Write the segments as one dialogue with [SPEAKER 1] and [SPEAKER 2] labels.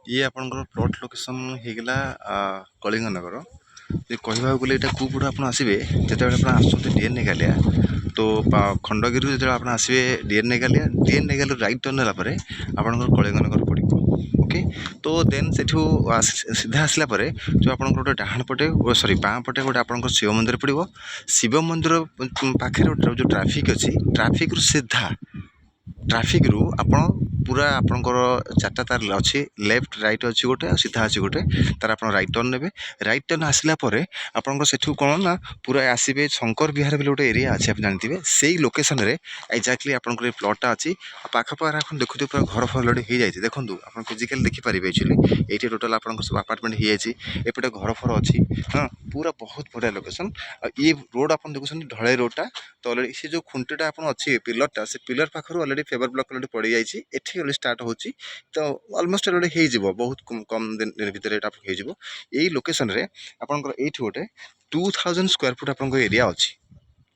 [SPEAKER 1] ये आपंकर plot location होगा कलिंग नगर कहवा गले यहाँ कौपट आप आसवे जो आप डीएन गालिया तो खंडगिरी जो आप आसवे डीएन गालिया राइट टर्न नापर आपंकर कलिंग नगर पड़ो ओके। तो देन से सीधा आसला जो आप गोटे डाण पटे सरी बाँ पटे गोटे आप शिव मंदिर पड़ो। शिव मंदिर पाखे जो ट्राफिक अच्छी ट्राफिक रु सीधा ट्राफिक रु आपण पूरा आपंकर चार्टा तार अच्छी लेफ्ट राइट अच्छी गोटे सीधा अच्छी गोटे तार आप राइट टर्न ने राइट टर्न आसला आपंकर सेठू कौन ना पूरा आसवे शंकर विहार बोले गोटे एरिया अच्छे आप जानते से लोकेशन में एक्जाक्टली आपंकर प्लॉटा अच्छी पाखपाख आप देखुए पूरा घर फर लड़े हो जाए देखो आप फिजिकाली देखिपारे एक्चुअली ये टोटाल आप आपार्टमेंट हो जाए एपटे घर फर अच्छी हाँ पूरा बहुत बढ़िया लोकेशन। ये रोड आप देखुं ढलाई रोडटा तो अलरेडी से जो खुंटीटा आप अच्छी पिलरटा से पिलर पाखर अलरेडी फेबर ब्लॉक अलरेडी पड़ जाइए एठी अलरेडी स्टार्ट होची तो ऑलमोस्ट अलरेडी हो बहुत कम दिन भितर एटा हो यही लोकेशन रे आपनकर एठी गोटे 2000 स्क्वायर फुट आपनकर एरिया अच्छी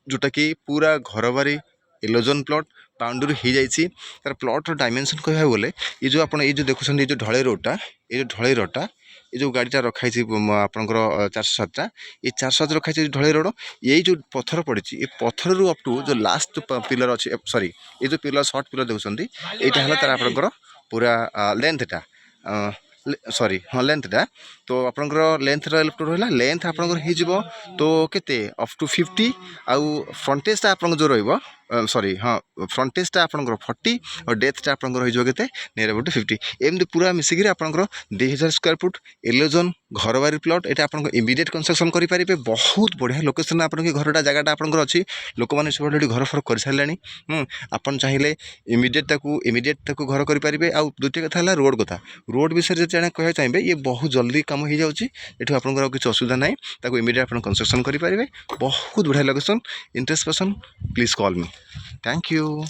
[SPEAKER 1] जोटा कि पूरा घर बारी इलोजन प्लॉट बाउंड्री हो जाइए तार प्लॉट डायमेंशन कह बोले ये जो आप ये जो देखुं ये जो ढलाई रोडटा ये ढलाई रोडटा ये जो गाड़ीटा रखाई आपंकर 407 ये 407 रखाई ढलाई रोड यही जो पत्थर पड़ी ये पत्थर रु अप टू जो लास्ट पिलर अच्छी सॉरी ये जो पिलर शॉर्ट पिलर देखुं यहाँ है तार आपंकर पूरा लेंथटा सॉरी हाँ लेंथटा तो आपंकर लेंथ रहा लेंथ आपंकर हो तो केते अप टू 50 आउ फ्रंटेजटा आप जो रही सॉरी हाँ फ्रंटेजटा आपंकर 40 और डेथटा आपंकर होते नियर अबाउट 50 एमती पूरा मिसिकी आपंकर 2000 स्क्वायर फुट इलोजन घर बारी प्लॉट ये आप इमिडिएट कंस्ट्रक्शन करेंगे बहुत बढ़िया लोकेशन आप घरटा जगह आपंकर अच्छी लोक मैंने सब ऑलरेडी घर फर कर सारे आपन चाहिए इमिडिएट घर करेंगे आ द्वितीय कथा है रोड कथा रोड विषय जाने कह चाहिए ये बहुत जल्दी कम हो जाऊँगी ये आपंकर किसी असुविधा ना इमिडिएट आप कंस्ट्रक्शन करेंगे बहुत बढ़िया location interest person please call me thank you.